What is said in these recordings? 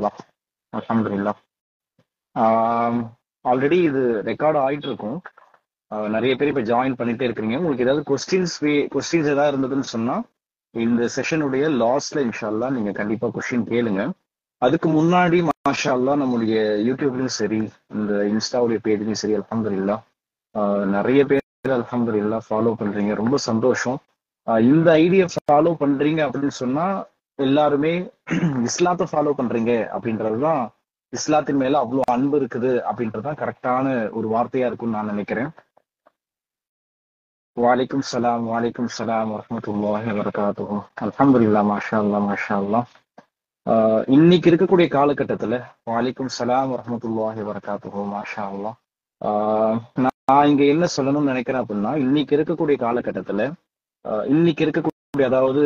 இன்ஷாஅல்லாஹ். அல்ஹம்துலில்லாஹ். ஆல்ரெடி இது ரெக்கார்ட் ஆயிட்டு இருக்கும். நிறைய பேர் இப்ப ஜாயின் பண்ணிட்டே இருக்கிறீங்க. உங்களுக்கு ஏதாவது கொஸ்டின்ஸ் ஏதாவது இருந்ததுன்னு சொன்னா இந்த செஷனுடைய லாஸ்ட்ல இன்ஷாஅல்லாஹ் நீங்க கண்டிப்பா கொஸ்டின் கேளுங்க. அதுக்கு முன்னாடி மாஷா அல்லாஹ் நம்முடைய யூடியூப்லயும் சரி, இந்த இன்ஸ்டாவுடைய பேஜ்லயும் சரி, அல்ஹம்துலில்லாஹ் நிறைய பேர் அல்ஹம்துலில்லாஹ் ஃபாலோ பண்றீங்க. ரொம்ப சந்தோஷம். இந்த ஐடியா ஃபாலோ பண்றீங்க அப்படின்னு சொன்னா எல்லாருமே இஸ்லாத்தை ஃபாலோ பண்றீங்க அப்படின்றதுதான், இஸ்லாத்தின் மேல அவ்வளவு அன்பு இருக்குது அப்படின்றதுதான் கரெக்டான ஒரு வார்த்தையா இருக்கும்னு நான் நினைக்கிறேன். வலைக்கும் சலாம் வரஹ்மத்துல்லாஹி வபரகாத்துஹு. அல்ஹம்துலில்லாஹ், மாஷா அல்லாஹ், மாஷா அல்லாஹ். இன்னைக்கு இருக்கக்கூடிய காலகட்டத்துல வலைக்கும் சலாம் வரஹ்மத்துல்லாஹி வபரகாத்துஹு, மாஷா அல்லாஹ். நான் இங்க என்ன சொல்லணும்னு நினைக்கிறேன் அப்படின்னா, இன்னைக்கு இருக்கக்கூடிய காலகட்டத்துல இன்னைக்கு இருக்கக்கூடிய, அதாவது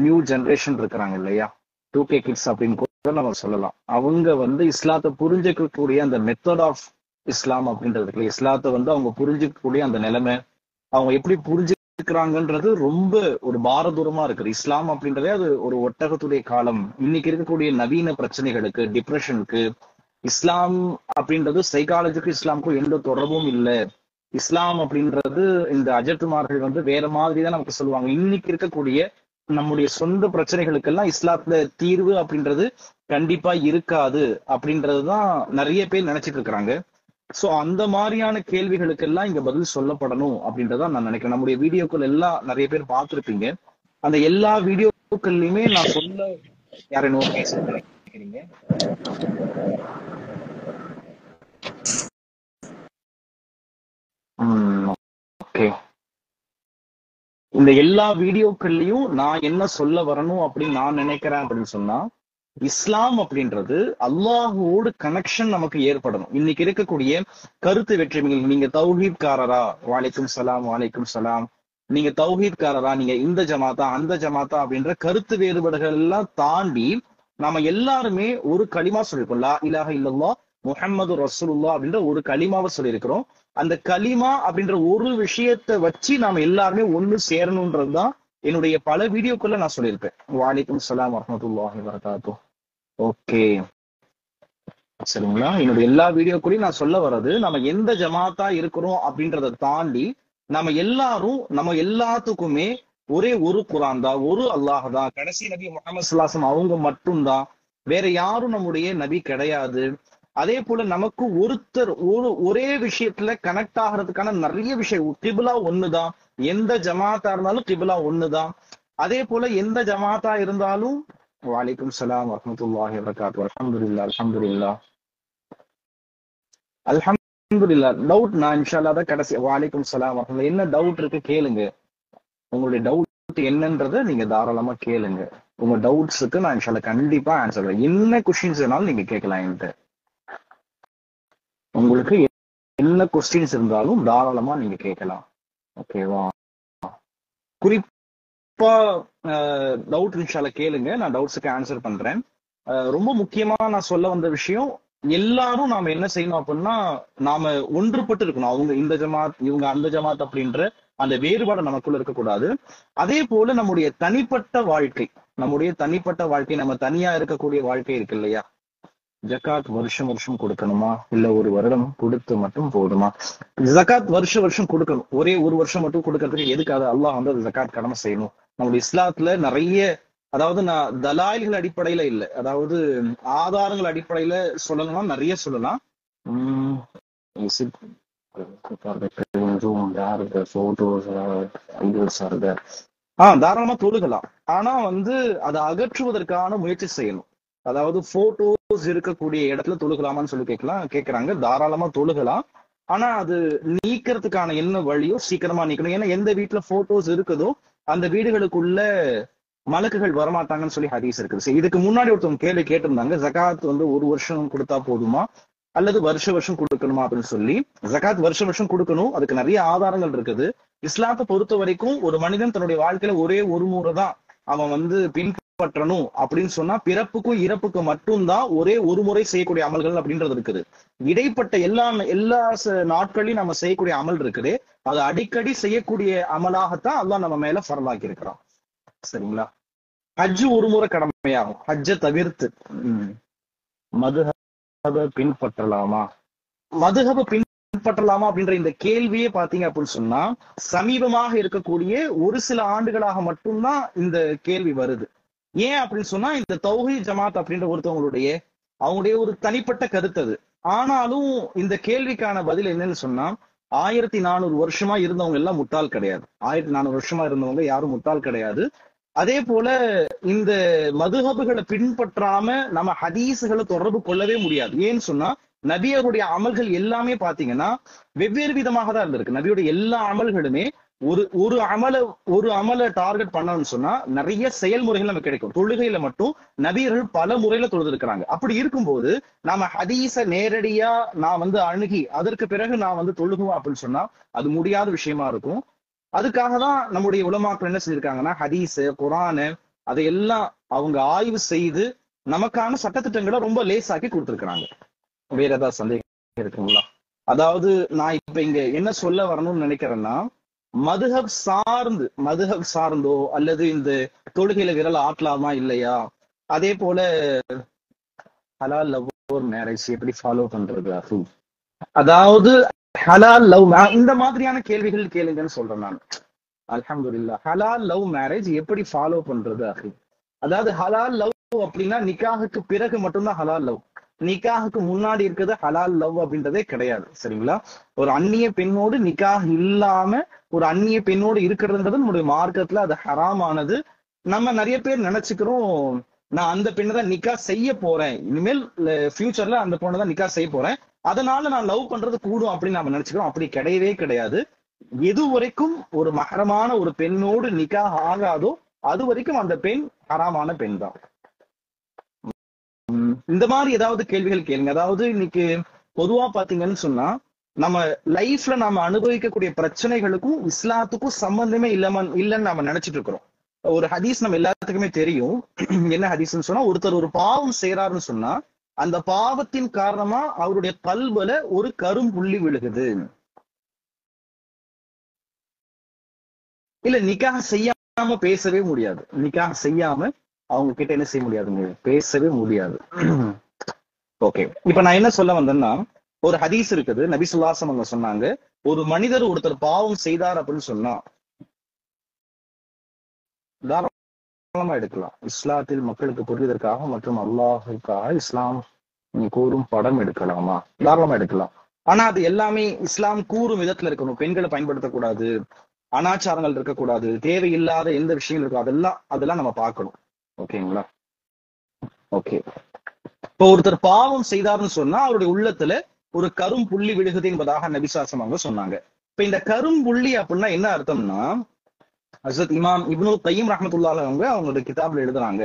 நியூ ஜெனரேஷன் இருக்கிறாங்க இல்லையா, 2K கிட்ஸ் அப்படின்னு கூட நம்ம சொல்லலாம். அவங்க இஸ்லாத்தை புரிஞ்சுக்கக்கூடிய அந்த மெத்தட் ஆஃப் இஸ்லாம் அப்படின்றதுக்கு, இஸ்லாத்தை அவங்க புரிஞ்சுக்கக்கூடிய அந்த நிலைமை, அவங்க எப்படி புரிஞ்சுக்கிறாங்கன்றது ரொம்ப ஒரு பாரதூரமா இருக்குது. இஸ்லாம் அப்படின்றதே அது ஒரு ஒட்டகத்துடைய காலம். இன்னைக்கு இருக்கக்கூடிய நவீன பிரச்சனைகளுக்கு, டிப்ரெஷனுக்கு இஸ்லாம் அப்படின்றது சைக்காலஜிக்கும் இஸ்லாமுக்கும் எந்த தொடர்பும் இல்லை. இஸ்லாம் அப்படின்றது இந்த அஜத்துமார்கள் வேற மாதிரி தான் நமக்கு சொல்லுவாங்க. இன்னைக்கு இருக்கக்கூடிய நம்முடைய சொந்த பிரச்சனைகளுக்கெல்லாம் இஸ்லாத்துல தீர்வு அப்படின்றது கண்டிப்பா இருக்காது அப்படின்றதுதான் நிறைய பேர் நினைச்சிட்டு இருக்கிறாங்க. சோ அந்த மாதிரியான கேள்விகளுக்கெல்லாம் இங்க பதில் சொல்லப்படணும் அப்படின்றதான் நான் நினைக்கிறேன். நம்முடைய வீடியோக்கள் எல்லாம் நிறைய பேர் பார்த்திருப்பீங்க. அந்த எல்லா வீடியோக்கள்லயுமே நான் சொல்ல யாரும் நினைக்கிறீங்க. ஓகே, இந்த எல்லா வீடியோக்கள்லயும் நான் என்ன சொல்ல வரணும் அப்படின்னு நான் நினைக்கிறேன் அப்படின்னு சொன்னா, இஸ்லாம் அப்படின்றது அல்லாஹுவோடு கனெக்ஷன் நமக்கு ஏற்படணும். இன்னைக்கு இருக்கக்கூடிய கருத்து வெற்றிமைகள், நீங்க தௌஹீத்காரரா, வலைக்கும் சலாம், நீங்க தௌஹீத்காரரா, நீங்க இந்த ஜமாத்தா அந்த ஜமாத்தா அப்படின்ற கருத்து வேறுபாடுகள் எல்லாம் தாண்டி நாம எல்லாருமே ஒரு களிமா சொல்லியிருக்கோம். லா இலாஹ இல்லல்லாஹ் முஹம்மது ரசூலுல்லாஹ் அப்படின்ற ஒரு களிமாவை சொல்லியிருக்கிறோம். அந்த களிமா அப்படின்ற ஒரு விஷயத்தை வச்சு நாம எல்லாருமே ஒண்ணு சேரணும்ன்றதுதான் என்னுடைய பல வீடியோக்குள்ள நான் சொல்லியிருப்பேன். வலைக்கும் சலாம் வரஹ்மத்துல்லாஹி வபரகாத்துஹு. ஓகே, சரிங்களா. என்னுடைய எல்லா வீடியோக்குள்ளயும் நான் சொல்ல வர்றது, நம்ம எந்த ஜமாத்தா இருக்கிறோம் அப்படின்றத தாண்டி நம்ம எல்லாத்துக்குமே ஒரே ஒரு குர்ஆன் தான், ஒரு அல்லாஹ் தான், கடைசி நபி முஹம்மது ஸல்லல்லாஹு அலைஹி வஸல்லம் அவங்க மட்டும்தான், வேற யாரும் நம்முடைய நபி கிடையாது. அதே போல நமக்கு ஒரே விஷயத்துல கனெக்ட் ஆகிறதுக்கான நிறைய விஷயம், கிபிலா ஒண்ணுதான், எந்த ஜமாத்தா இருந்தாலும் கிபிலா ஒண்ணுதான். அதே போல எந்த ஜமாத்தா இருந்தாலும் வலைக்கும் சலாம் வரஹ்மத்துல்லாஹி வபரகாத்துஹு. அல்ஹம்துலில்லாஹ். டவுட் நான் இன்ஷாஅல்லாஹ் தான் கடைசி. வலைக்கும் சலாம் வரஹ்மத்துல்லாஹ். என்ன டவுட் இருக்கு கேளுங்க. உங்களுடைய டவுட் என்னன்றதை நீங்க தாராளமா கேளுங்க. உங்க டவுட்ஸுக்கு நான் இன்ஷாஅல்லாஹ் கண்டிப்பா ஆன்சர் பண்ணுவேன். என்ன கொஸ்டின்ஸ் வேணாலும் நீங்க கேட்கலாம் என்கிட்ட. உங்களுக்கு என்ன கொஸ்டின்ஸ் இருந்தாலும் தாராளமா நீங்க கேட்கலாம். ஓகேவா? குறிப்பா டவுட் இன்ஷாஅல்லாஹ் கேளுங்க, நான் டவுட்ஸுக்கு ஆன்சர் பண்றேன். ரொம்ப முக்கியமா நான் சொல்ல வந்த விஷயம், எல்லாரும் நாம என்ன செய்யணும் அப்படின்னா, நாம ஒன்றுபட்டு இருக்கணும். அவங்க இந்த ஜமாத், இவங்க அந்த ஜமாத் அப்படின்ற அந்த வேறுபாடு நமக்குள்ள இருக்கக்கூடாது. அதே போல நம்முடைய தனிப்பட்ட வாழ்க்கை, நம்ம தனியா இருக்கக்கூடிய வாழ்க்கை இருக்கு இல்லையா, ஜகாத் வருஷம் வருஷம் கொடுக்கணுமா, இல்ல ஒரு வருடம் கொடுத்து மட்டும் போதுமா? ஜகாத் வருஷம் கொடுக்கணும். ஒரே ஒரு வருஷம் மட்டும் கொடுக்கறதுக்கு எதுக்காக அல்லாஹ் அது ஜகாத் கடமை செய்யணும்? நம்முடைய இஸ்லாத்துல நிறைய, அதாவது நான் தலாயில்கள் அடிப்படையில இல்ல, அதாவது ஆதாரங்கள் அடிப்படையில சொல்லணும்னா நிறைய சொல்லலாம். தாராளமா தொழுகலாம். ஆனா அதை அகற்றுவதற்கான முயற்சி செய்யணும். அதாவது போட்டோஸ் இருக்கக்கூடிய இடத்துல தொழுகலாமான்னு சொல்லி கேட்கறாங்க. தாராளமா தொழுகலாம். ஆனா அது நீக்கிறதுக்கான என்ன வழியோ சீக்கிரமா நீக்கணும். ஏன்னா எந்த வீட்டுல போட்டோஸ் இருக்குதோ அந்த வீடுகளுக்குள்ள மலக்குகள் வரமாட்டாங்கன்னு சொல்லி ஹதீஸ் இருக்குது. இதுக்கு முன்னாடி ஒருத்தவங்க கேள்வி கேட்டிருந்தாங்க, ஜகாத் ஒரு வருஷம் கொடுத்தா போதுமா அல்லது வருஷம் கொடுக்கணுமா அப்படின்னு சொல்லி. ஜகாத் வருஷம் கொடுக்கணும். அதுக்கு நிறைய ஆதாரங்கள் இருக்குது. இஸ்லாத்தை பொறுத்த வரைக்கும் ஒரு மனிதன் தன்னுடைய வாழ்க்கையில ஒரே ஒரு முறை தான் அவன் பின்பற்றணும் அப்படின்னு சொன்னா, பிறப்புக்கும் இறப்புக்கும் மட்டும்தான் ஒரே ஒரு முறை செய்யக்கூடிய அமல்கள் அப்படின்றது இருக்குது. இடைப்பட்ட எல்லா நாட்களையும் நம்ம செய்யக்கூடிய அமல் இருக்குது. அது அடிக்கடி செய்யக்கூடிய அமலாகத்தான் அல்லாஹ் நம்ம மேல ஃபர்லாக்கி இருக்கிறான். சரிங்களா? ஹஜ் ஒரு முறை கடமையாகும், ஹஜ்ஜை தவிர்த்து. மதுஹப பின்பற்றலாமா? மதுஹப பின்பற்றலாமா அப்படின்ற இந்த கேள்வியே பாத்தீங்க அப்படின்னு சொன்னா சமீபமாக இருக்கக்கூடிய ஒரு சில ஆண்டுகளாக மட்டும்தான் இந்த கேள்வி வருது. ஏன் அப்படின்னு சொன்னா இந்த தௌஹீத் ஜமாத் அப்படின்ற அவங்களுடைய ஒரு தனிப்பட்ட கருத்து அது. ஆனாலும் இந்த கேள்விக்கான பதில் என்னன்னு சொன்னா 1400 வருஷமா இருந்தவங்க எல்லாம் முட்டாள் கிடையாது. 1400 வருஷமா இருந்தவங்க யாரும் முட்டாள் கிடையாது. அதே போல இந்த மதுஹபுகளை பின்பற்றாம நம்ம ஹதீஸுகளை தொடர்பு கொள்ளவே முடியாது. ஏன்னு சொன்னா நபியருடைய அமல்கள் எல்லாமே பாத்தீங்கன்னா வெவ்வேறு விதமாக தான் இருந்திருக்கு. நபியுடைய எல்லா அமல்களுமே ஒரு அமல டார்கெட் பண்ணணும்னு சொன்னா நிறைய செயல்முறைகள் நமக்கு கிடைக்கும். தொழுகையில மட்டும் நபியர்கள் பல முறையில தொழுதிருக்கிறாங்க. அப்படி இருக்கும்போது நாம ஹதீஸ நேரடியா நான் அணுகி அதற்கு பிறகு நான் தொழுகுவேன் அப்படின்னு சொன்னா அது முடியாத விஷயமா இருக்கும். அதுக்காக தான் நம்முடைய உலமாக்கள் என்ன செஞ்சிருக்காங்கன்னா ஹதீஸ் குரானு அதையெல்லாம் அவங்க ஆய்வு செய்து நமக்கான சட்டத்திட்டங்களை ரொம்ப லேசாக்கி கொடுத்திருக்கிறாங்க. வேற ஏதாவது சந்தேகம் இருக்குங்களா? அதாவது நான் இப்ப இங்க என்ன சொல்ல வரணும்னு நினைக்கிறேன்னா மதுஹப் சார்ந்தோ அல்லது இந்த தொழுகையில விரல் ஆட்டலாமா இல்லையா, அதே போல ஹலால் லவ் மேரேஜ் எப்படி ஃபாலோ பண்றது, அதாவது ஹலால் லவ் இந்த மாதிரியான கேள்விகள் கேளுங்கன்னு சொல்றேன் நான். அல்ஹம்துலில்லாஹ். ஹலால் லவ் மேரேஜ் எப்படி ஃபாலோ பண்றது அஹி? அதாவது ஹலால் லவ் அப்படின்னா நிக்காஹுக்கு பிறகு மட்டும்தான் ஹலால் லவ். நிக்காஹுக்கு முன்னாடி இருக்கிறது ஹலால் லவ் அப்படின்றதே கிடையாது. சரிங்களா? ஒரு அந்நிய பெண்ணோடு நிக்காஹ் இல்லாம ஒரு அந்நிய பெண்ணோடு இருக்கிறதுன்றது நம்முடைய மார்க்கத்துல அது ஹராமானது. நம்ம நிறைய பேர் நினைச்சுக்கிறோம் நான் அந்த பெண்ணை தான் நிக்கா செய்ய போறேன், இனிமேல் ஃபியூச்சர்ல அந்த பொண்ணை தான் நிக்கா செய்ய போறேன், அதனால நான் லவ் பண்றது கூடும் அப்படின்னு நம்ம நினைச்சுக்கிறோம். அப்படி கிடையவே கிடையாது. எது வரைக்கும் ஒரு மஹரமான ஒரு பெண்ணோடு நிக்கா ஆகாதோ அது வரைக்கும் அந்த பெண் ஹராமான பெண் தான். இந்த மாதிரி ஏதாவது கேள்விகள் கேளுங்க. அதாவது இன்னைக்கு பொதுவா பாத்தீங்கன்னு சொன்னா நம்ம லைஃப்ல நாம அனுபவிக்கக்கூடிய பிரச்சனைகளுக்கும் இஸ்லாத்துக்கும் சம்பந்தமே இல்லைன்னு நாம நினைச்சிட்டு இருக்கிறோம். ஒரு ஹதீஸ் நம்ம எல்லாத்துக்குமே தெரியும். என்ன ஹதீஸ்ன்னு சொன்னா ஒருத்தர் ஒரு பாவம் செய்யறாருன்னு சொன்னா அந்த பாவத்தின் காரணமா அவருடைய கல்புல ஒரு கரும்புள்ளி விழுகுது. இல்ல நிக்காஹ் செய்யாம பேசவே முடியாது. நிக்காஹ் செய்யாம அவங்க கிட்ட என்ன செய்ய முடியாதுங்க, பேசவே முடியாது. ஓகே, இப்ப நான் என்ன சொல்ல வந்தேன்னா ஒரு ஹதீஸ் இருக்குது. நபி ஸல்லல்லாஹு அலைஹி வஸல்லம் சொன்னாங்க, ஒரு மனிதர் ஒருத்தர் பாவம் செய்தார் அப்படின்னு சொன்னா தாராளமா எடுக்கலாம். இஸ்லாத்தில் மக்களுக்கு புரிவதற்காக மற்றும் அல்லாஹுக்காக இஸ்லாம் கூறும் படம் எடுக்கலாமா? தாராளமா எடுக்கலாம். ஆனா அது எல்லாமே இஸ்லாம் கூறும் விதத்துல இருக்கணும். பெண்களை பயன்படுத்தக்கூடாது, அனாச்சாரங்கள் இருக்கக்கூடாது, தேவையில்லாத எந்த விஷயங்கள் இருக்கோ அதெல்லாம் நம்ம பார்க்கணும். ஓகேங்களா? ஓகே, இப்போ ஒருத்தர் பாவம் செய்தார்னு சொன்னா அவருடைய உள்ளத்துல ஒரு கரும் புள்ளி விழுகுது என்பதாக நபி ஸல்லல்லாஹு அலைஹி வஸல்லம் சொன்னாங்க. இப்ப இந்த கரும் புள்ளி அப்படின்னா என்ன அர்த்தம்னா ஹஜ்ரத் இமாம் இப்னுல் கய்யிம் ரஹ்மத்துல்லாஹி அலைஹி அவங்களுடைய கிதாப்ல எழுதுறாங்க,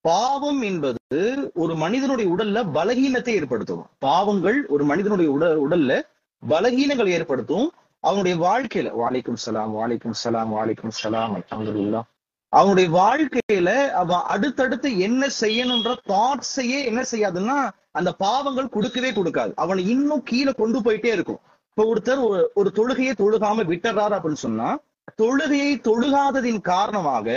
பாவம் என்பது ஒரு மனிதனுடைய உடல்ல பலகீனத்தை ஏற்படுத்தும். பாவங்கள் ஒரு மனிதனுடைய உடல்ல பலகீனங்கள் ஏற்படுத்தும். அவனுடைய வாழ்க்கையில வாலைக்கும் சலாம் அல்ஹம்துலில்லாஹ் அவனுடைய வாழ்க்கையில அவன் அடுத்தடுத்து என்ன செய்யணும்ன்ற தாட்ஸையே என்ன செய்யாதுன்னா அந்த பாவங்கள் கொடுக்காது. அவனை இன்னும் கீழே கொண்டு போயிட்டே இருக்கும். இப்ப ஒருத்தர் ஒரு தொழுகையை தொழுகாம விட்டுறாரு அப்படின்னு சொன்னா தொழுகையை தொழுகாததின் காரணமாக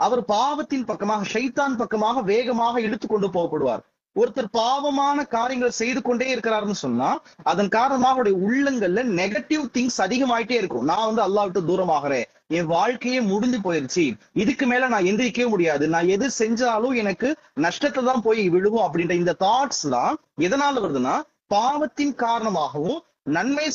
அவர் பாவத்தின் பக்கமாக ஷைத்தான் பக்கமாக வேகமாக இழுத்து கொண்டு போகப்படுவார். ஒருத்தர் பாவமான காரியங்களை செய்து கொண்டே இருக்கிறாருன்னு சொன்னா அதன் காரணமாக அவருடைய உள்ளங்கள்ல நெகட்டிவ் திங்ஸ் அதிகமாயிட்டே இருக்கும். நான் அல்லாஹ் விட்டு தூரமாகிறேன், என் வாழ்க்கையே முடிஞ்சு போயிருச்சு, இதுக்கு மேல நான் எந்திரிக்கவே முடியாது, நான் எது செஞ்சாலும் எனக்கு நஷ்டத்தை தான் போய் விழுவும் அப்படின்ற இந்த தாட்ஸ் தான் எதனால வருதுன்னா பாவத்தின் காரணமாகவும் நன்மை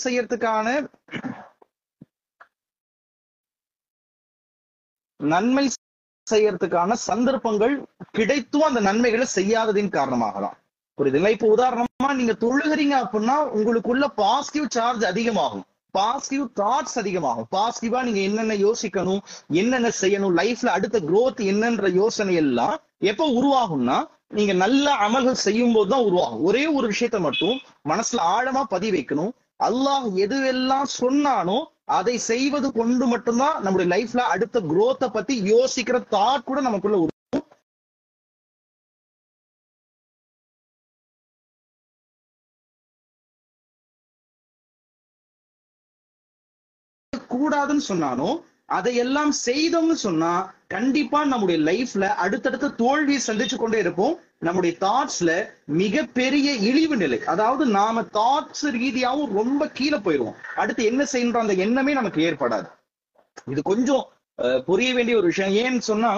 செய்யறதுக்கான சந்தர்ப்பங்கள் கிடைத்தும் அந்த நன்மைகளை செய்யாததின் காரணமாக தான். புரியுதுங்களா? இப்ப உதாரணமா நீங்க தொழுகிறீங்க அப்படின்னா உங்களுக்குள்ள பாசிட்டிவ் சார்ஜ் அதிகமாகும், பாசிட்டிவ் தாட்ஸ் அதிகமாகும். பாசிட்டிவா நீங்க என்னென்ன யோசிக்கணும், என்னென்ன செய்யணும், லைஃப்ல அடுத்த growth என்னன்ற யோசனை எல்லாம் எப்ப உருவாகும்னா நீங்க நல்ல அமல்கள் செய்யும் போதுதான் உருவாகும். ஒரே ஒரு விஷயத்த மட்டும் மனசுல ஆழமா பதிய வைக்கணும், அல்லாஹ் எதுவெல்லாம் சொன்னானோ அதை செய்வது கொண்டு மட்டும்தான் நம்முடைய லைஃப்ல அடுத்த growth பத்தி யோசிக்கிற தாட் கூட நமக்குள்ள கூடாதுன்னு சொன்னானோ அதையெல்லாம் செய்தோம்னு சொன்னா கண்டிப்பா நம்முடைய லைஃப்ல அடுத்தடுத்த தோல்வியை சந்திச்சு கொண்டே இருப்போம். நம்முடைய தாட்ஸ்ல மிகப்பெரிய இழிவு நிலை, அதாவது நாம தாட்ஸ் ரீதியாவும் ரொம்ப கீழே போயிடுவோம். அடுத்து என்ன செய்யற அந்த எண்ணமே நமக்கு ஏற்படாது. இது கொஞ்சம் புரிய வேண்டிய ஒரு விஷயம். ஏன்னு சொன்னா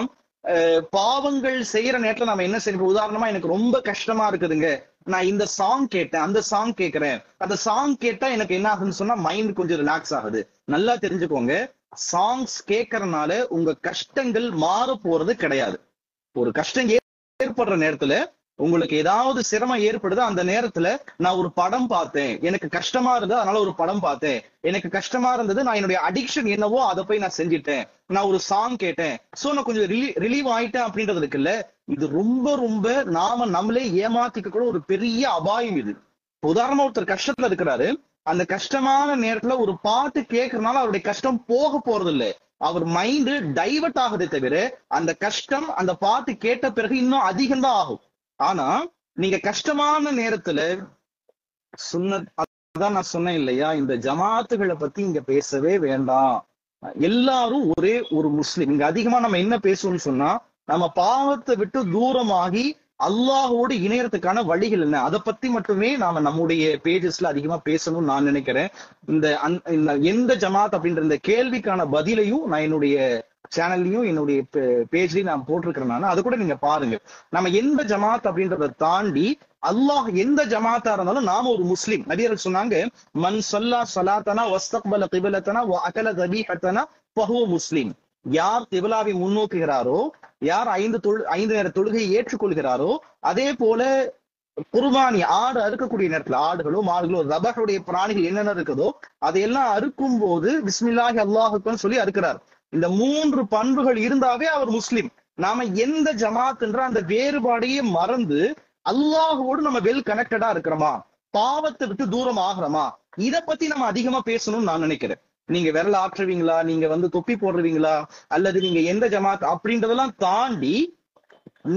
பாவங்கள் செய்யற நேரத்துல நம்ம என்ன செய்யணும், உதாரணமா எனக்கு ரொம்ப கஷ்டமா இருக்குதுங்க, நான் இந்த சாங் கேட்டேன், அந்த சாங் கேட்கிறேன், அந்த சாங் கேட்டா எனக்கு என்ன ஆகுதுன்னு சொன்னா மைண்ட் கொஞ்சம் ரிலாக்ஸ் ஆகுது. நல்லா தெரிஞ்சுக்கோங்க, சாங்ஸ் கேட்கறதுனால உங்க கஷ்டங்கள் மாற போறது கிடையாது. ஒரு கஷ்டம் ஏற்படுற நேரத்துல, உங்களுக்கு ஏதாவது சிரமம் ஏற்படுது, அந்த நேரத்துல நான் ஒரு படம் பார்த்தேன், எனக்கு கஷ்டமா இருந்தது அதனால ஒரு படம் பார்த்தேன், எனக்கு கஷ்டமா இருந்தது நான் என்னுடைய அடிக்ஷன் என்னவோ அதை போய் நான் செஞ்சுட்டேன், நான் ஒரு சாங் கேட்டேன், சோ நான் கொஞ்சம் ரிலீவ் ஆயிட்டேன் அப்படின்றது இருக்குல்ல, இது ரொம்ப ரொம்ப நாம நம்மளே ஏமாத்திக்க கூட ஒரு பெரிய அபாயம். இது உதாரணமா ஒருத்தர் கஷ்டத்துல இருக்கிறாரு, அந்த கஷ்டமான நேரத்துல ஒரு பாட்டு கேட்கறதுனால அவருடைய கஷ்டம் போக போறது இல்லை, அவர் மைண்ட் டைவர்ட் ஆகுதே தவிர அந்த கஷ்டம் அந்த பாட்டு கேட்ட பிறகு இன்னும் அதிகம்தான் ஆகும். ஆனா நீங்க கஷ்டமான நேரத்துல அதான் நான் சொன்னேன் இல்லையா, இந்த ஜமாத்துகளை பத்தி இங்க பேசவே வேண்டாம். எல்லாரும் ஒரே ஒரு முஸ்லிம். இங்க அதிகமா நம்ம என்ன பேசுவோம்னு சொன்னா, நம்ம பாவத்தை விட்டு தூரமாகி அல்லாஹோடு இணையறதுக்கான வழிகள் என்ன, அதை பத்தி மட்டுமே நாம நம்முடைய பேஜஸ்ல அதிகமா பேசணும்னு நான் நினைக்கிறேன். இந்த எந்த ஜமாத் அப்படின்ற இந்த கேள்விக்கான பதிலையும் நான் என்னுடைய சேனல்லையும் என்னுடைய பேஜ்லயும் நான் போட்டிருக்கிறேன். அது கூட நீங்க பாருங்க. நம்ம எந்த ஜமாத் அப்படின்றத தாண்டி அல்லாஹ் எந்த ஜமாத்தா இருந்தாலும் நாம ஒரு முஸ்லிம். நபியர்கள் சொன்னாங்க, மன் ஸல்லா ஸலாத்தனா வஸ்தக்பல கிப்லத்தனா வ அகல தபீஹத்தனா ஃபஹுவ முஸ்லிம். யார் கிப்லாவை முன்னோக்குகிறாரோ, யார் 5 நேர தொழுகையை ஏற்றுக்கொள்கிறாரோ, அதே போல குர்பானி ஆடு அறுக்கக்கூடிய நேரத்துல ஆடுகளோ மாடுகளோ ரபஹுடைய பிராணிகள் என்னென்ன இருக்குதோ அதையெல்லாம் அறுக்கும் போது பிஸ்மில்லாஹி அல்லாஹ் அக்பர்னு சொல்லி அறுக்கிறார். இந்த 3 பண்புகள் இருந்தாவே அவர் முஸ்லிம். நாம எந்த ஜமாத்ன்ற அந்த வேறுபாடையே மறந்து அல்லாஹோடு நம்ம வெல் கனெக்டடா இருக்கிறோமா, பாவத்தை விட்டு தூரம் ஆகிறோமா, இதை பத்தி நம்ம அதிகமா பேசணும்னு நான் நினைக்கிறேன். நீங்க விரல் ஆற்றுவீங்களா, நீங்க தொப்பி போடுறீங்களா, அல்லது நீங்க எந்த ஜமாத் அப்படின்றதெல்லாம் தாண்டி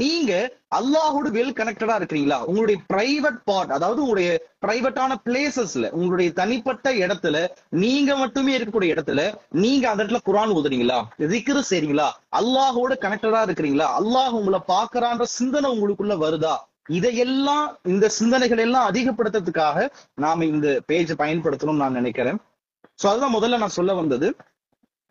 நீங்க அல்லாஹோடு வெல் கனெக்டடா இருக்கிறீங்களா, உங்களுடைய பிரைவேட் பார்ட், அதாவது உங்களுடைய பிரைவேட்டான பிளேசஸ்ல, உங்களுடைய தனிப்பட்ட இடத்துல, நீங்க மட்டுமே இருக்கக்கூடிய இடத்துல நீங்க அந்த இடத்துல குர்ஆன் ஓதுறீங்களா, திக்ர் செய்றீங்களா, அல்லாஹோட கனெக்டடா இருக்கிறீங்களா, அல்லாஹ் உங்களை பாக்குறான்ற சிந்தனை உங்களுக்குள்ள வருதா, இதையெல்லாம் இந்த சிந்தனைகள் எல்லாம் அதிகப்படுத்துறதுக்காக நாம இந்த பேஜ் பயன்படுத்தணும்னு நான் நினைக்கிறேன். சோ அதுதான் முதல்ல நான் சொல்ல வந்தது.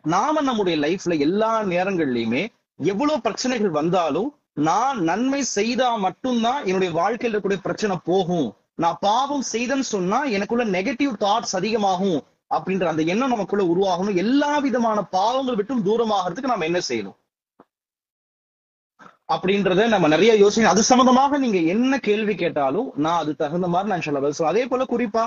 நாம நம்முடைய லைஃப்ல எல்லா நேரங்கள்லயுமே எவ்வளவு பிரச்சனைகள் வந்தாலும் நான் நன்மை செய்தா மட்டும்தான் என்னுடைய வாழ்க்கையில் இருக்கக்கூடிய பிரச்சனை போகும், நான் பாவம் செய்தேன்னு சொன்னா எனக்குள்ள நெகட்டிவ் தாட்ஸ் அதிகமாகும் அப்படின்ற அந்த எண்ணம் நமக்குள்ள உருவாகணும். எல்லா விதமான பாவங்கள் விட்டும் தூரமாகிறதுக்கு நம்ம என்ன செய்யணும் அப்படின்றத நம்ம நிறைய யோசனை. அது சம்பந்தமாக நீங்க என்ன கேள்வி கேட்டாலும் நான் அது தகுந்த மாதிரி நான் சொல்ல. அதே போல குறிப்பா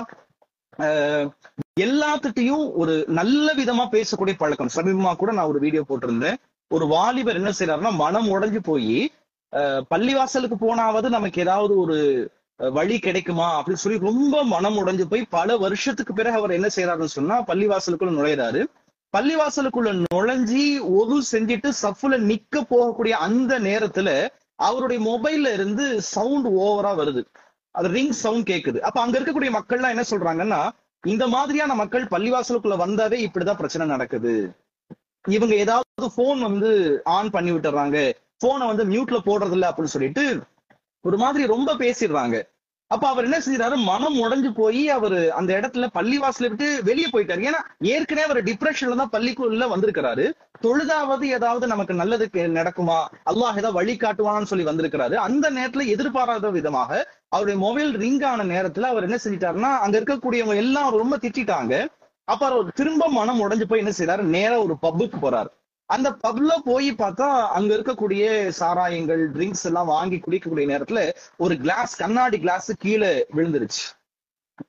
எல்லாத்துட்டையும் ஒரு நல்ல விதமா பேசக்கூடிய பழக்கம். சமீபமா கூட நான் ஒரு வீடியோ போட்டிருந்தேன். ஒரு வாலிபர் என்ன செய்யறாருன்னா, மனம் உடைஞ்சு போய் பள்ளிவாசலுக்கு போனாவது நமக்கு ஏதாவது ஒரு வழி கிடைக்குமா அப்படின்னு சொல்லி ரொம்ப மனம் உடைஞ்சு போய் பல வருஷத்துக்கு பிறகு அவர் என்ன செய்யறாருன்னு சொன்னா, பள்ளிவாசலுக்குள்ள நுழையிறாரு. பள்ளிவாசலுக்குள்ள நுழைஞ்சி ஒது செஞ்சுட்டு சஃப்ல நிக்க போகக்கூடிய அந்த நேரத்துல அவருடைய மொபைல்ல இருந்து சவுண்ட் ஓவரா வருது, அது ரிங் சவுண்ட் கேக்குது. அப்ப அங்க இருக்கக்கூடிய மக்கள்லாம் என்ன சொல்றாங்கன்னா, இந்த மாதிரியான மக்கள் பள்ளிவாசலுக்குள்ள வந்தாவே இப்படிதான் பிரச்சனை நடக்குது, இவங்க ஏதாவது போன் ஆன் பண்ணி விட்டுறாங்க, போனை மியூட்ல போடுறது இல்ல அப்படின்னு சொல்லிட்டு ஒரு மாதிரி ரொம்ப பேசிடுறாங்க. அப்ப அவர் என்ன செஞ்சாரு, மனம் உடைஞ்சு போய் அவர் அந்த இடத்துல பள்ளிவாசல விட்டு வெளியே போயிட்டாரு. ஏன்னா ஏற்கனவே அவர் டிப்ரெஷன்ல தான் பள்ளிக்குள்ள வந்திருக்கிறாரு. தொழுதாவது ஏதாவது நமக்கு நல்லது நடக்குமா, அல்லாஹ் ஏதாவது வழி காட்டுவான்னு சொல்லி வந்திருக்கிறாரு. அந்த நேரத்துல எதிர்பாராத விதமாக அவருடைய மொபைல் ரிங் ஆன நேரத்துல அவர் என்ன செஞ்சிட்டாருன்னா, அங்க இருக்கக்கூடியவங்க எல்லாம் ரொம்ப திட்டாங்க. அப்ப அவர் திரும்ப மனம் உடைஞ்சு போய் என்ன செய்யறாரு, நேரா ஒரு பப்புக்கு போறாரு. அந்த பப்ல போய் பார்த்தா அங்க இருக்கக்கூடிய சாராயங்கள் ட்ரிங்க்ஸ் எல்லாம் வாங்கி குடிக்கக்கூடிய நேரத்துல ஒரு கிளாஸ், கண்ணாடி கிளாஸ் கீழே விழுந்துருச்சு.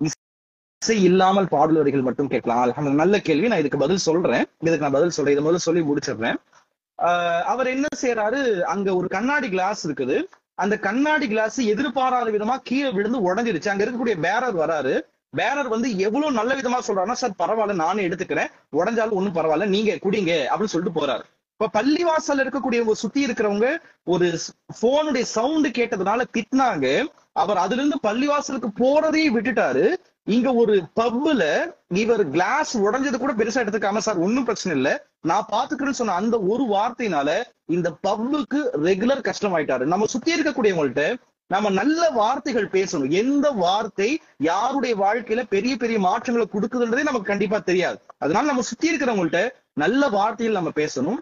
இசை இல்லாமல் பாடல் வரிகள் மட்டும் கேட்கலாம். நல்ல கேள்வி, நான் இதுக்கு பதில் சொல்றேன். இதுக்கு நான் பதில் சொல்றேன், இதை முதல்ல சொல்லி முடிச்சிடுறேன். அவர் என்ன செய்யறாரு, அங்க ஒரு கண்ணாடி கிளாஸ் இருக்குது, அந்த கண்ணாடி கிளாஸ் எதிர்பாராத விதமா கீழே விழுந்து உடஞ்சிருச்சு. அங்க இருக்கக்கூடிய பேரர் வராரு. பேனர் எவ்வளவு நல்ல விதமா சொல்றாருன்னா, சார் பரவாயில்ல நானே எடுத்துக்கிறேன், உடஞ்சாலும் ஒண்ணும் பரவாயில்ல நீங்க குடிங்க அப்படின்னு சொல்லிட்டு போறாரு. இப்ப பள்ளிவாசல் இருக்கக்கூடியவங்க சுத்தி இருக்கிறவங்க ஒரு போனுடைய சவுண்ட் கேட்டதுனால திட்டினாங்க. அவர் அதுல இருந்து பள்ளிவாசலுக்கு போறதையும் விட்டுட்டாரு. இங்க ஒரு பப்ல இவர் கிளாஸ் உடைஞ்சது கூட பெருசா எடுத்துக்காம, சார் ஒன்னும் பிரச்சனை இல்ல நான் பாத்துக்கிறேன்னு சொன்ன அந்த ஒரு வார்த்தையினால இந்த பப்புக்கு ரெகுலர் கஷ்டம் ஆயிட்டாரு. நம்ம சுத்தி இருக்கக்கூடியவங்கள்ட்ட நம்ம நல்ல வார்த்தைகள் பேசணும். எந்த வார்த்தை யாருடைய வாழ்க்கையில பெரிய பெரிய மாற்றங்களை கொடுக்குதுன்றதே நமக்கு கண்டிப்பா தெரியாது. அதனால நம்ம சுத்தி இருக்கிறவங்கள்ட்ட நல்ல வார்த்தைகள் நம்ம பேசணும்.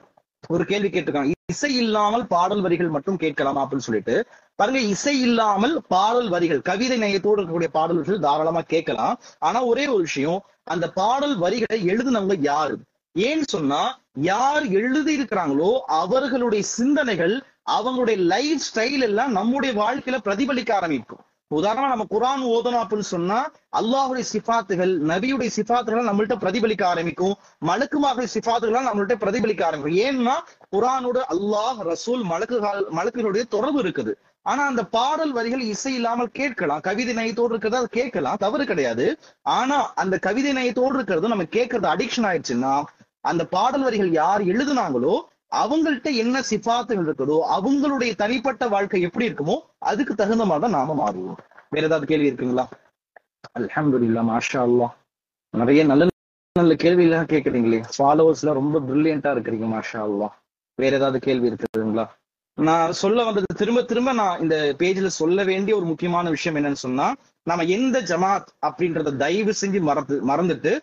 ஒரு கேள்வி கேட்டிருக்காங்க, இசை இல்லாமல் பாடல் வரிகள் மட்டும் கேட்கலாமா அப்படின்னு சொல்லிட்டு. பாருங்க, இசை இல்லாமல் பாடல் வரிகள், கவிதை நயத்தோடு இருக்கக்கூடிய பாடல்கள் தாராளமா கேட்கலாம். ஆனா ஒரே ஒரு விஷயம், அந்த பாடல் வரிகளை எழுதினவங்க யாரு? ஏன்னு சொன்னா, யார் எழுதி இருக்கிறாங்களோ அவர்களுடைய சிந்தனைகள், அவங்களுடைய லைஃப் ஸ்டைல் எல்லாம் நம்முடைய வாழ்க்கையில பிரதிபலிக்க ஆரம்பிக்கும். உதாரணமா நம்ம குரான் ஓதணும் அப்படின்னு சொன்னா அல்லாஹுடைய சிஃபாத்துகள், நபியுடைய சிஃபாத்துகள் நம்மள்ட்ட பிரதிபலிக்க ஆரம்பிக்கும். மலக்குமாருடைய சிஃபாத்துகள் நம்மள்ட்ட பிரதிபலிக்க ஆரம்பிக்கும். ஏன்னா குரானோட அல்லாஹ், ரசூல், மலக்குகளுடைய தொடர்பு இருக்குது. ஆனா அந்த பாடல் வரிகள் இசை இல்லாமல் கேட்கலாம், கவிதை நயத்தோடு இருக்கிறது அது கேட்கலாம், தவறு கிடையாது. ஆனா அந்த கவிதை நயத்தோடு இருக்கிறது நம்ம கேட்கறது அடிக்ஷன் ஆயிடுச்சுன்னா, அந்த பாடல் வரிகள் யார் எழுதுனாங்களோ அவங்கள்ட்ட என்ன சிஃபாத்துகள் இருக்குதோ, அவங்களுடைய தனிப்பட்ட வாழ்க்கை எப்படி இருக்குமோ அதுக்கு தகுந்த மாதிரி தான் நாம மாறுவோம். வேற ஏதாவது கேள்வி இருக்குங்களா? அல்ஹம்துலில்லாஹ், மாஷா அல்லாஹ். நிறைய நல்ல நல்ல கேள்வி எல்லாம் கேக்குறீங்களே, ஃபாலோவர்ஸ்ல ரொம்ப பிரில்லியண்டா இருக்கிறீங்க, மாஷா அல்லாஹ். வேற ஏதாவது கேள்வி இருக்குதுங்களா? நான் சொல்ல வந்தது திரும்ப திரும்ப நான் இந்த பேஜ்ல சொல்ல வேண்டிய ஒரு முக்கியமான விஷயம் என்னன்னு சொன்னா, நம்ம எந்த ஜமாத் அப்படின்றத தயவு செஞ்சு மறந்துட்டு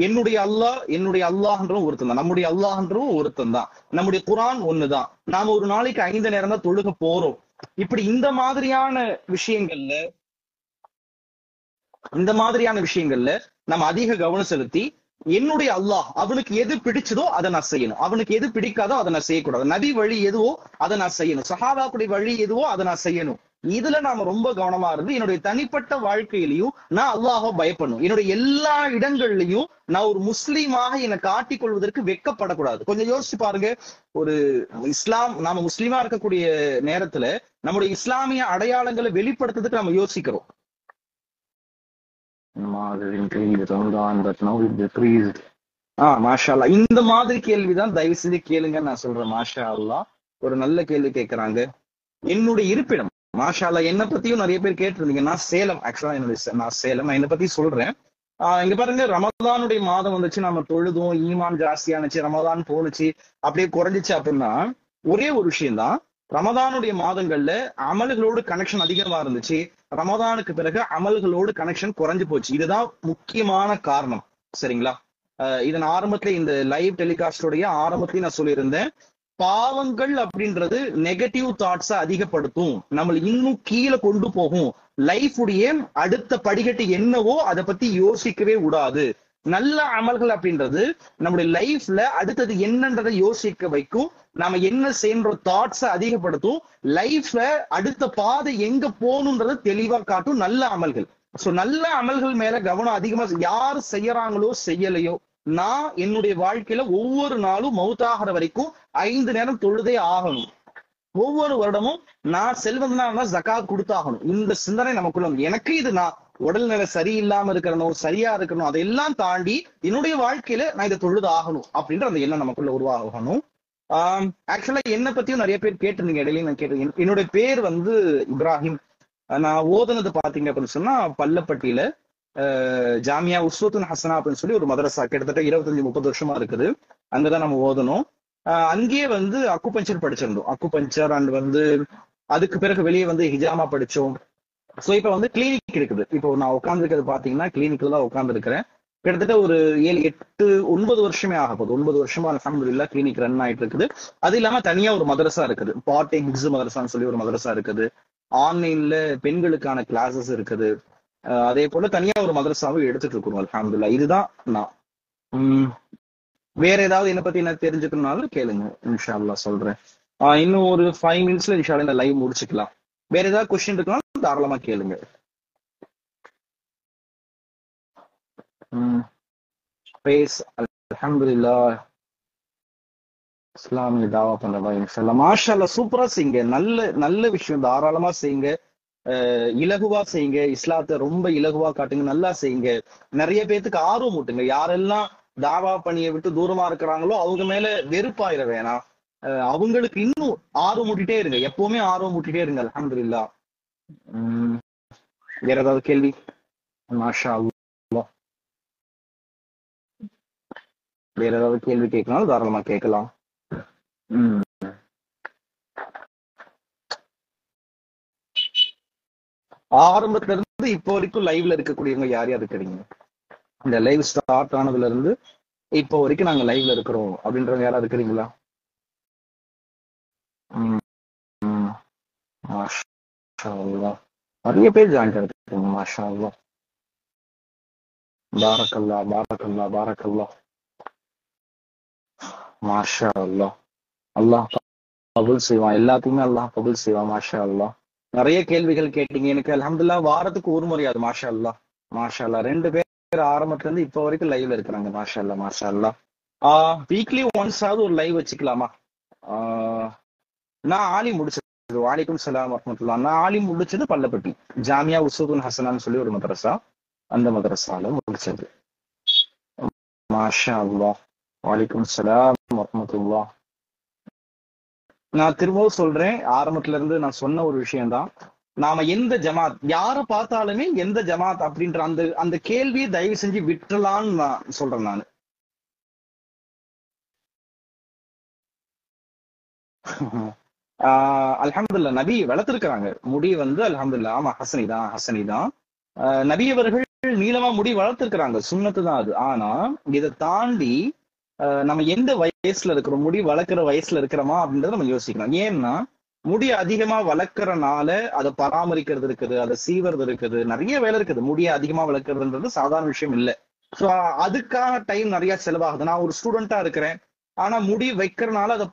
என்னுடைய அல்லாஹ்ன்றவும் ஒருத்தன் தான், நம்முடைய அல்லாஹ்ன்றவும் ஒருத்தன் தான், நம்முடைய குரான் ஒண்ணுதான், நாம ஒரு நாளைக்கு 5 நேரம் தான் தொழுக போறோம். இப்படி இந்த மாதிரியான விஷயங்கள்ல நம்ம அதிக கவனம் செலுத்தி, என்னுடைய அல்லாஹ் அவனுக்கு எது பிடிச்சதோ அதை நான் செய்யணும், அவனுக்கு எது பிடிக்காதோ அதை நான் செய்யக்கூடாது, நபி வழி எதுவோ அதை நான் செய்யணும், சஹாபாக்குடைய வழி எதுவோ அதை நான் செய்யணும். இதுல நாம ரொம்ப கவனமா இருந்து என்னுடைய தனிப்பட்ட வாழ்க்கையிலையும் நான் அல்லாஹ்வை பயப்படணும். என்னுடைய எல்லா இடங்கள்லயும் நான் ஒரு முஸ்லீமாக என்னை காட்டிக் கொள்வதற்கு வெட்கப்படக்கூடாது. கொஞ்சம் யோசிச்சு பாருங்க, ஒரு நாம முஸ்லீமா இருக்கக்கூடிய நேரத்துல நம்முடைய இஸ்லாமிய அடையாளங்களை வெளிப்படுத்துறதுக்கு நம்ம யோசிக்கிறோம். மாஷா அல்லாஹ், இந்த மாதிரி கேள்விதான் தயவு செஞ்சு கேளுங்க நான் சொல்றேன். மாஷா அல்லாஹ், ஒரு நல்ல கேள்வி கேட்கிறாங்க. என்னுடைய இருப்பிடம், மாஷா அல்லாஹ், என்னை பத்தியும் நிறைய பேர் கேட்டிருந்தீங்க. நான் சேலம், ஆக்சுவலா நான் சேலம், நான் என்னை பத்தி சொல்றேன். இங்க பாருங்க, ரமதானுடைய மாதம் வந்துச்சு, நம்ம தொழுதும், ஈமான் ஜாஸ்தியானுச்சு, ரமதான் போனுச்சு, அப்படியே குறைஞ்சிச்சு அப்படின்னா ஒரே ஒரு விஷயம்தான், ரமதானுடைய மாதங்கள்ல அமல்களோடு கனெக்ஷன் அதிகமா இருந்துச்சு, ரமதானுக்கு பிறகு அமல்களோடு கனெக்ஷன் குறைஞ்சு போச்சு. இதுதான் முக்கியமான காரணம், சரிங்களா? இதன் ஆரம்பத்துல, இந்த லைவ் டெலிகாஸ்டோடைய ஆரம்பத்திலையும் நான் சொல்லியிருந்தேன், பாவங்கள் அப்படின்றது நெகட்டிவ் தாட்ஸை அதிகப்படுத்தும், நம்மள இன்னும் கீழே கொண்டு போகும், லைஃப் உடைய அடுத்த படிக்கட்டு என்னவோ அதை பத்தி யோசிக்கவே கூடாது. நல்ல அமல்கள் அப்படின்றது நம்முடைய லைஃப்ல அடுத்தது என்னன்றதை யோசிக்க வைக்கும், நாம என்ன செய்யற தாட்ஸை அதிகப்படுத்தும், லைஃப்ல அடுத்த பாதை எங்க போகணுன்றதை தெளிவா காட்டும் நல்ல அமல்கள். சோ நல்ல அமல்கள் மேல கவனம் அதிகமா, யாரு செய்யறாங்களோ செய்யலையோ, நான் என்னுடைய வாழ்க்கையில ஒவ்வொரு நாளும் மௌத்தாகிற வரைக்கும் 5 நேரம் தொழுதே ஆகணும், ஒவ்வொரு வருடமும் நான் செல்வந்தனா ஜகாத் கொடுத்தாகணும். இந்த சிந்தனை நமக்குள்ள, எனக்கு இது நான் உடல்நிலை சரியில்லாம இருக்கணும், சரியா இருக்கணும், அதையெல்லாம் தாண்டி என்னுடைய வாழ்க்கையில நான் இதை தொழுது ஆகணும் அப்படின்ற அந்த எண்ணம் நமக்குள்ள உருவாகணும். ஆக்சுவலா என்னை பத்தியும் நிறைய பேர் கேட்டிருந்தீங்க, இடையில நான் கேட்டேன். என்னுடைய பேர் வந்து இப்ராஹிம். நான் ஓதுனது பாத்தீங்க அப்படின்னு சொன்னா பல்லப்பட்டியில ஜாமியா உஸ்வத்துன் ஹசனா அப்படின்னு சொல்லி ஒரு மதரசா, கிட்டத்தட்ட 25-30 வருஷமா இருக்குது, அங்கதான் நம்ம ஓதணும். அங்கேயே வந்து அக்குபஞ்சர் படிச்சிருந்தோம், அக்குபஞ்சர், அண்ட் வந்து அதுக்கு பிறகு வெளியே வந்து ஹிஜாமா படிச்சோம். சோ இப்ப வந்து கிளினிக் இருக்குது. இப்போ நான் உட்கார்ந்துருக்கிறது பாத்தீங்கன்னா கிளினிக்ல தான் உட்கார்ந்து இருக்கிறேன். கிட்டத்தட்ட ஒரு 7, 8, 9 வருஷமே ஆக போகுது. 9 வருஷமா அல்ஹம்துலில்லாஹ் கிளினிக் ரன் ஆயிட்டு இருக்குது. அது இல்லாம தனியா ஒரு மதரசா இருக்குது, பார்ட் டைம் ஹிஃப்ஸ் மதரசான்னு சொல்லி ஒரு மதரசா இருக்குது. ஆன்லைன்ல பெண்களுக்கான கிளாஸஸ் இருக்குது. அதே போல தனியா ஒரு மதரசாவும் எடுத்துட்டு இருக்கிறோம் அல்ஹம்துலில்லாஹ். இதுதான் நான். வேற ஏதாவது என்னை பத்தி என்ன தெரிஞ்சுக்கணும்னாலும் கேளுங்க, இன்ஷா அல்லாஹ் சொல்றேன். இன்னும் ஒரு 5 மினிட்ஸ்ல இன்ஷா அல்லாஹ் இந்த லைவ் முடிச்சுக்கலாம். வேற ஏதாவது கொஸ்டின் இருக்கலாம் தாராளமா கேளுங்க. அல்ஹம்துலில்லாஹ், இஸ்லாமிய தாவா பண்றதா இன்ஷா மாஷா அல்லாஹ், சூப்பரா செய்யுங்க, நல்ல நல்ல விஷயம், தாராளமா செய்யுங்க, இலகுவா செய்யுங்க, இஸ்லாத்தை ரொம்ப இலகுவா காட்டுங்க, நல்லா செய்யுங்க, நிறைய பேத்துக்கு ஆர்வம் ஊட்டுங்க. யாரெல்லாம் தாவா பணியை விட்டு தூரமா இருக்கிறாங்களோ அவங்க மேல வெறுப்பாயிர வேணாம், அவங்களுக்கு இன்னும் ஆர்வம் ஊட்டிட்டே இருங்க, எப்பவுமே ஆர்வம் ஊட்டிட்டே இருங்க. அல்ஹம்துலில்லாஹ். வேற ஏதாவது கேள்வி? மாஷா அல்லாஹ். வேற ஏதாவது கேள்வி கேட்கனாலும் தாராளமா கேட்கலாம். ம். ஆரம்பத்துல இருந்து இப்போ வரைக்கும் லைவ்ல இருக்கக்கூடியவங்க யார் யார் இருக்கிறீங்க? இந்த லைவ் ஸ்டார்ட் ஆனதுல இருந்து இப்போ வரைக்கும் நாங்க லைவ்ல இருக்கிறோம் அப்படின்றவங்க யாராவது இருக்கிறீங்களா? ம், ம். மாஷா அல்லாஹ். நிறைய பேர் ஜாயின் பண்ணிருக்கீங்க. மாஷா அல்லாஹ். பாரக்கல்லா பாரக்கல்லா பாரக்கல்லா. மாஷா அல்லாஹ். அல்லாஹ் கபூல் செய்வான். எல்லாத்தையுமே அல்லாஹ் கபூல் செய்வான். மாஷா அல்லாஹ். நிறைய கேள்விகள் கேட்டீங்க. எனக்கு அல்ஹம்துலில்லாஹ் வாரத்துக்கு ஒரு முறையாது. மாஷா அல்லாஹ். மாஷா அல்லாஹ். 2 பேர் ஆரம்பத்துல இருந்து இப்போ வரைக்கும் லைவ்ல இருக்கிறாங்க. மாஷா அல்லாஹ் மாஷா அல்லாஹ். வீக்லி ஒன்ஸ் ஆவது ஒரு லைவ் வச்சுக்கலாமா? ஆஹ் நான் ஆலி முடிச்சது. வாலிக்கும் சலாம் வரமத்துல்லாஹ். நான் ஆலி முடிச்சது பள்ளப்பட்டி ஜாமியா உசூதுல் ஹசனான்னு சொல்லி ஒரு மதரசா. அந்த மதரசால முடிச்சது. மாஷா அல்லாஹ். வாலிக்கும் சலாம் வரமத்துல்லாஹ். நான் திரும்பவும் சொல்றேன், ஆரம்பத்துல இருந்து நான் சொன்ன ஒரு விஷயம்தான். நாம எந்த ஜமாத், யார பார்த்தாலுமே எந்த ஜமாத் அப்படின்ற அந்த அந்த கேள்வியை தயவு செஞ்சு விட்டுலான்னு நான் சொல்றேன் நானு. அல்ஹம்துலில்லாஹ் நபி வளர்த்திருக்கிறாங்க. முடி வந்து அல்ஹம்துலில்லாஹ். ஆமா, ஹசனி தான் ஹசனி தான். நபி அவர்கள் நீளமா முடி வளர்த்திருக்கிறாங்க. சுன்னத்து தான் அது. ஆனா இதை தாண்டி நம்ம எந்த வயசுல இருக்கிறோம், முடி வளர்க்குற வயசுல இருக்கிறோமா அப்படின்றத நம்ம யோசிக்கலாம். ஏன்னா முடி அதிகமா வளர்க்கறனால அதை பராமரிக்கிறது இருக்குது, அதை சீவறது இருக்குது, நிறைய வேலை இருக்குது. முடியை அதிகமா வளர்க்கறதுன்றது சாதாரண விஷயம் இல்லை. ஸோ அதுக்கான டைம் நிறைய செலவாகுது. நான் ஒரு ஸ்டூடெண்டா இருக்கிறேன், ஆனா முடி வைக்கிறனால அதை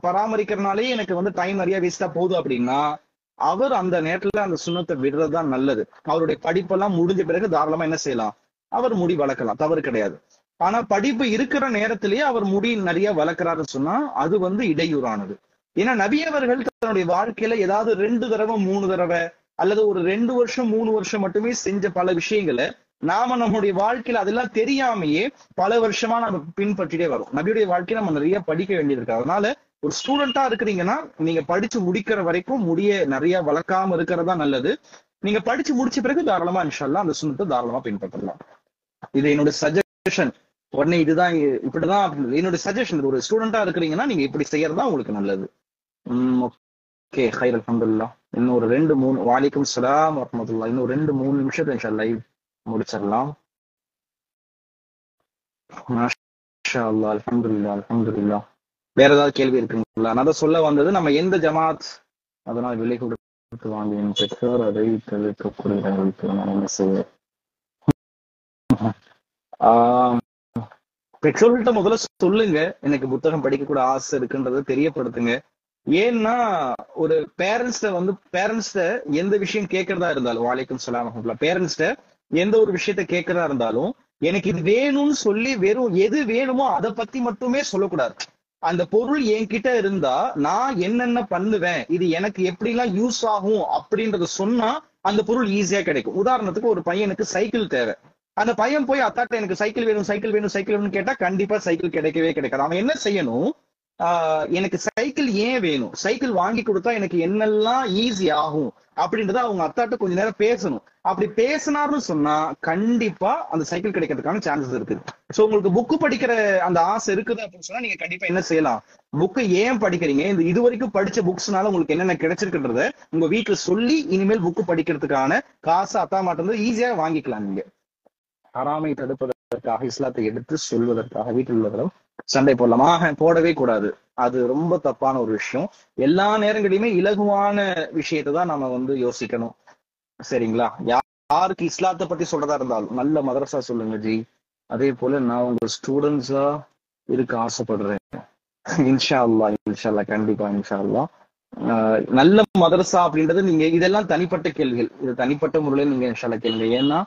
பராமரிக்கிறனாலே எனக்கு வந்து டைம் நிறைய வேஸ்டா போகுது அப்படின்னா அவர் அந்த நேரத்துல அந்த சுண்ணத்தை விடுறதுதான் நல்லது. அவருடைய படிப்பெல்லாம் முடிஞ்ச பிறகு தாராளமா என்ன செய்யலாம், அவர் முடி வளர்க்கலாம், தவறு கிடையாது. ஆனா படிப்பு இருக்கிற நேரத்திலேயே அவர் முடி நிறைய வளர்க்கிறாருன்னு சொன்னா அது வந்து இடையூறானது. ஏன்னா நபியவர்கள் தன்னுடைய வாழ்க்கையில ஏதாவது 2 தடவை 3 தடவை அல்லது ஒரு 2 வருஷம் 3 வருஷம் மட்டுமே செஞ்ச பல விஷயங்களை நாம நம்முடைய வாழ்க்கையில அதெல்லாம் தெரியாமையே பல வருஷமா நம்ம பின்பற்றிட்டே வரும். நபியுடைய வாழ்க்கையில நம்ம நிறைய படிக்க வேண்டியது இருக்கு. அதனால ஒரு ஸ்டூடெண்டா இருக்கிறீங்கன்னா நீங்க படிச்சு முடிக்கிற வரைக்கும் முடிய நிறைய வளர்க்காம இருக்கிறதா நல்லது. நீங்க படிச்சு முடிச்ச பிறகு தாராளமா இன்ஷா அல்லாஹ் அந்த சுன்னத்தை தாராளமா பின்பற்றலாம். இது என்னோட சஜஷன். உடனே இதுதான் இப்படிதான் அப்படின்னு என்னோட சஜஷன். ஒரு ஸ்டூடெண்டா இருக்கிறீங்கன்னா நீங்க இப்படி செய்யறதா உங்களுக்கு நல்லது. ஓகே, ஹைர் அல்ஹம்துலில்லாஹ். இன்னும் ஒரு 2 3 வாலிக்கும் சலாம் வரஹ்மத்துல்லாஹ். இன்னும் 2 3 நிமிஷத்துல இன்ஷா அல்லாஹ் லைவ் முடிச்சிடலாம். மாஷா அல்லாஹ். அல்ஹம்துலில்லாஹ் அல்ஹம்துலில்லாஹ். வேற ஏதாவது கேள்வி இருக்குங்களா? நான் தான் சொல்ல வந்தது, நம்ம எந்த ஜமாத் அதனால் விலை கொடுத்து வாங்கிய பெற்றோர் அதை தவிர்க்கக்கூடிய நான் என்ன செய்ய. ஆஹ் பெற்றோர்கள்ட்ட முதல்ல சொல்லுங்க, எனக்கு புத்தகம் படிக்க கூட ஆசை இருக்குன்றதை தெரியப்படுத்துங்க. ஏன்னா ஒரு பேரண்ட்ஸ்ட எந்த விஷயம் கேட்கறதா இருந்தாலும், வாலைக்கும் சலாம் வரஹ்மத்துல்லாஹ், பேரண்ட்ஸ்ட எந்த ஒரு விஷயத்த கேட்கறதா இருந்தாலும் எனக்கு இது வேணும்னு சொல்லி வெறும் எது வேணுமோ அதை பத்தி மட்டுமே சொல்லக்கூடாது. அந்த பொருள் என்கிட்ட இருந்தா நான் என்னென்ன பண்ணுவேன், இது எனக்கு எப்படி எல்லாம் யூஸ் ஆகும் அப்படின்றத சொன்னா அந்த பொருள் ஈஸியா கிடைக்கும். உதாரணத்துக்கு ஒரு பையனுக்கு சைக்கிள் தேவை. அந்த பையன் போய் அத்தாட்ட எனக்கு சைக்கிள் வேணும் சைக்கிள் வேணும் சைக்கிள் வேணும்னு கேட்டா கண்டிப்பா சைக்கிள் கிடைக்கவே கிடைக்காது. அவன் என்ன செய்யணும், எனக்கு சைக்கிள் ஏன் வேணும், சைக்கிள் வாங்கி கொடுத்தா எனக்கு என்னெல்லாம் ஈஸி ஆகும் அப்படின்றத அவங்க அத்தாட்ட கொஞ்ச நேரம் பேசணும். அப்படி பேசினார்னு சொன்னா கண்டிப்பா அந்த சைக்கிள் கிடைக்கிறதுக்கான சான்சஸ் இருக்குது. சோ உங்களுக்கு புக்கு படிக்கிற அந்த ஆசை இருக்குது அப்படின்னு சொன்னா நீங்க கண்டிப்பா என்ன செய்யலாம், புக்கு ஏன் படிக்கிறீங்க, இந்த இது வரைக்கும் படிச்ச புக்ஸ்னால உங்களுக்கு என்னென்ன கிடைச்சிருக்குன்றத உங்க வீட்டுல சொல்லி இனிமேல் புக்கு படிக்கிறதுக்கான காசு அத்தா மாட்டது ஈஸியா வாங்கிக்கலாம். நீங்க ஹராமை தடுப்பதற்காக, இஸ்லாத்தை எடுத்து சொல்வதற்காக வீட்டில் உள்ளவர்களும் சண்டை போடலாமா? போடவே கூடாது. அது ரொம்ப தப்பான ஒரு விஷயம். எல்லா நேரங்களிலுமே இலகுவான விஷயத்தை தான் நம்ம வந்து யோசிக்கணும். சரிங்களா? யாருக்கு இஸ்லாத்தை பத்தி சொல்றதா இருந்தாலும் நல்ல மதரசா சொல்லுங்க ஜி. அதே போல நான் உங்க ஸ்டூடெண்ட்ஸா இருக்க ஆசைப்படுறேன். இன்ஷா அல்லாஹ் இன்ஷா அல்லாஹ் கண்டிப்பா இன்ஷா அல்லாஹ். நல்ல மதரசா அப்படின்றது நீங்க இதெல்லாம் தனிப்பட்ட கேள்விகள். இது தனிப்பட்ட முறையில நீங்க இன்ஷா அல்லாஹ் கேளுங்க. ஏன்னா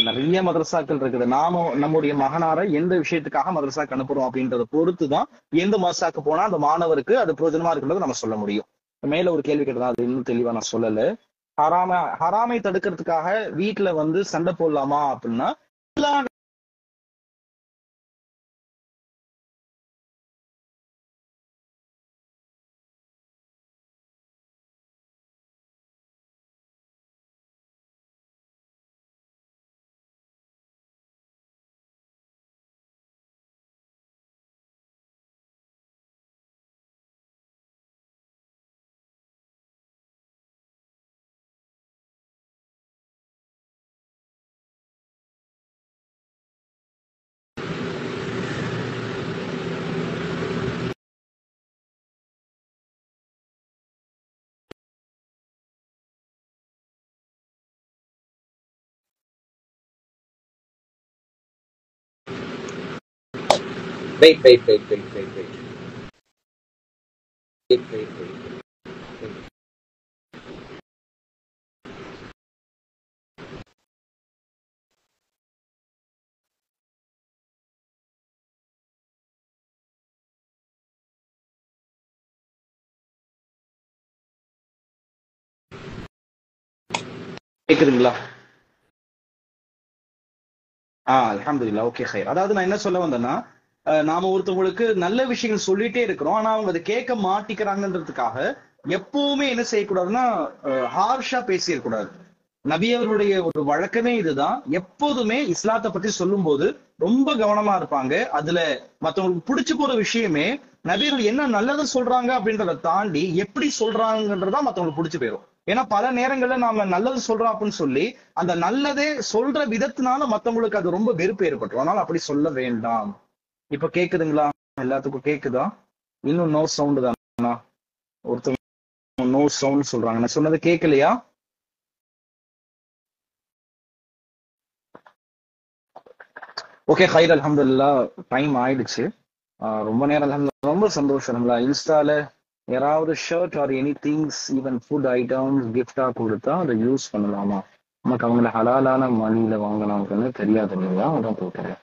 நிறைய மதரசாக்கள் இருக்குது. நாம நம்முடைய மகனாரை எந்த விஷயத்துக்காக மதரசாக்கு அனுப்புறோம் அப்படின்றத பொறுத்துதான் எந்த மதரசாக்கு போனா அந்த மாணவருக்கு அது பிரயோஜனமா இருக்குன்றத நம்ம சொல்ல முடியும். மேல ஒரு கேள்வி கேட்டதா, அது இன்னும் தெளிவா நான் சொல்லல. ஹராமை தடுக்கிறதுக்காக வீட்டுல வந்து சண்டை போடலாமா அப்படின்னா Wait, wait, wait, wait, wait, wait. Wait, wait, wait, wait. கேக்குதுங்களா? அல்ஹம்துலில்லாஹ். ஓகே ஹைர். அதாவது நான் என்ன சொல்ல வந்தேன்னா, நாம ஒருத்தவங்களுக்கு நல்ல விஷயங்கள் சொல்லிட்டே இருக்கிறோம். ஆனா அவங்க அதை கேட்க மாட்டிக்கிறாங்கன்றதுக்காக எப்பவுமே என்ன செய்யக்கூடாதுன்னா, ஹார்ஷா பேசிடக்கூடாது. நபி அவர்களுடைய ஒரு வழக்கமே இதுதான். எப்போதுமே இஸ்லாத்தை பத்தி சொல்லும் போது ரொம்ப கவனமா இருப்பாங்க. அதுல மத்தவங்களுக்கு பிடிச்சு போற விஷயமே நபிகள் என்ன நல்லது சொல்றாங்க அப்படின்றத தாண்டி எப்படி சொல்றாங்கன்றதா மத்தவங்களுக்கு பிடிச்சு போயிடும். ஏன்னா பல நேரங்கள்ல நாம நல்லது சொல்றோம் அப்படின்னு சொல்லி அந்த நல்லதே சொல்ற விதத்தினால மத்தவங்களுக்கு அது ரொம்ப வெறுப்பு ஏற்பட்டுரும். அதனால அப்படி சொல்ல வேண்டாம். இப்ப கேக்குதுங்களா? எல்லாத்துக்கும் கேக்குதா? இன்னும் நோ சவுண்ட் தானா? ஒருத்தவங்க நோ சவுண்ட் சொல்றாங்க. நான் சொன்னது கேட்கலையா? ஓகே ஹைர். அல்ஹம்துலில்லாஹ். டைம் ஆயிடுச்சு. ரொம்ப நேரம் அல்ஹம்துலில்லாஹ். ரொம்ப சந்தோஷம். இன்ஸ்டால யாராவது shirt or any things even food items கிஃப்டா கொடுத்தா அதை யூஸ் பண்ணலாமா? நமக்கு அவங்கள ஹலாலான மணியில வாங்கினவங்கன்னு தெரியாது இல்லையா? அதான் கேட்கிறேன்.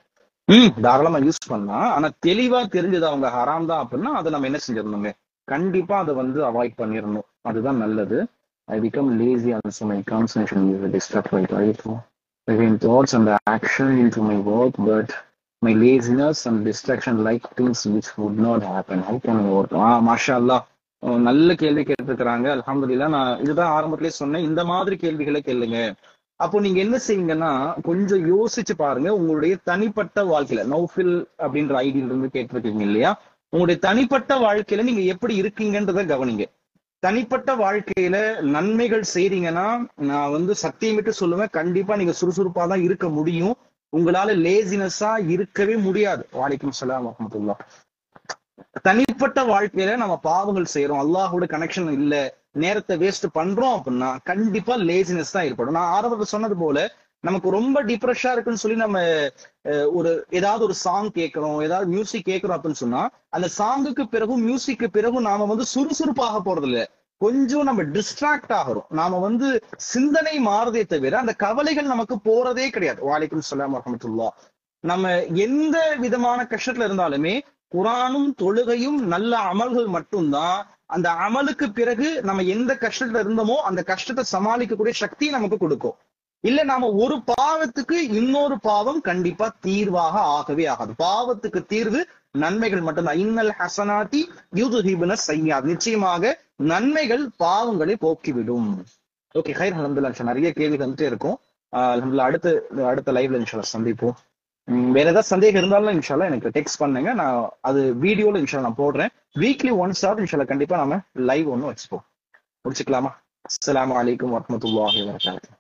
தாராளமா யூஸ் பண்ணலாம். ஆனா தெளிவா தெரிஞ்சது அவங்க ஹராம் தான் அப்படின்னா அதை நம்ம என்ன செஞ்சிடணுங்க? கண்டிப்பா அதை வந்து அவாய்ட் பண்ணிடணும். அதுதான் நல்லது. I become lazy also. My concentration is disturbed. I again thoughts and action into my work, but my laziness and distraction like things which would not happen. How can I work? மாஷா அல்லாஹ். நல்ல கேள்வி கேட்டிருக்கிறாங்க. அல்ஹம்துலில்லாஹ். நான் இதுதான் ஆரம்பத்திலே சொன்னேன், இந்த மாதிரி கேள்விகளை கேளுங்க. அப்போ நீங்க என்ன செய்யுங்கன்னா, கொஞ்சம் யோசிச்சு பாருங்க. உங்களுடைய தனிப்பட்ட வாழ்க்கையில நௌஃபில் அப்படின்ற ஐடியில இருந்து கேட்டிருக்கீங்க இல்லையா? உங்களுடைய தனிப்பட்ட வாழ்க்கையில நீங்க எப்படி இருக்கீங்கன்றத கவனிங்க. தனிப்பட்ட வாழ்க்கையில நன்மைகள் செய்றீங்கன்னா, நான் வந்து சத்தியமிட்டு சொல்லுவேன், கண்டிப்பா நீங்க சுறுசுறுப்பா தான் இருக்க முடியும். உங்களால லேசினஸா இருக்கவே முடியாது. வலைக்கும் ஸலாம் வரஹ்மத்துல்லாஹ். தனிப்பட்ட வாழ்க்கையில நம்ம பாவங்கள் செய்யறோம், அல்லாஹோட கனெக்ஷன் இல்ல, நேரத்தை வேஸ்ட் பண்றோம் அப்படின்னா கண்டிப்பா லேசினஸ் தான் ஏற்படும். நான் ஆரம்பத்தில் சொன்னது போல நமக்கு ரொம்ப டிப்ரெஷா இருக்குன்னு சொல்லி நம்ம ஒரு ஏதாவது ஒரு சாங் கேட்கிறோம், ஏதாவது மியூசிக் கேட்கிறோம் அப்படின்னு சொன்னா அந்த சாங்குக்கு பிறகும் மியூசிக்கு பிறகும் நாம வந்து சுறுசுறுப்பாக போறது இல்ல, கொஞ்சம் நம்ம டிஸ்ட்ராக்ட் ஆகிறோம். நாம வந்து சிந்தனை மாறுதே தவிர அந்த கவலைகள் நமக்கு போறதே கிடையாது. வலைக்கும் ஸலாம் வரஹ்மத்துல்லாஹ். நம்ம எந்த விதமான கஷ்டத்துல இருந்தாலுமே குரானும் தொழுகையும் நல்ல அமல்கள் மட்டும்தான் அந்த அமலுக்கு பிறகு நம்ம எந்த கஷ்டத்துல இருந்தோமோ அந்த கஷ்டத்தை சமாளிக்கக்கூடிய சக்தி நமக்கு கொடுக்கும். இல்ல நாம ஒரு பாவத்துக்கு இன்னொரு பாவம் கண்டிப்பா தீர்வாக ஆகவே ஆகாது. பாவத்துக்கு தீர்வு நன்மைகள் மட்டும்தான். இன்னல் ஹசனாத்தி யுதுஹிபுன ஸய்யாத். நிச்சயமாக நன்மைகள் பாவங்களை போக்கிவிடும். ஓகே ஹைர். அல்ஹம்துலில்லாஹ். நிறைய கேள்வி வந்துட்டே இருக்கும். அல்ஹம்துலில்லாஹ். அடுத்த லைவ்ல இன்ஷாஅல்லாஹ் சந்திப்போம். வேற ஏதாவது சந்தேகம் இருந்தாலும் இன்ஷால்லா எனக்கு டெக்ஸ்ட் பண்ணுங்க. நான் அது வீடியோல இன்ஷால்லா நான் போடுறேன். வீக்லி ஒன்ஸ் ஆர் இன்ஷால்லா கண்டிப்பா நாம லைவ் ஒன்னு வச்சுப்போம். முடிச்சுக்கலாமா? அஸ்ஸலாமு அலைக்கும் வரஹ்மத்துல்லாஹி வபரகாத்துஹு.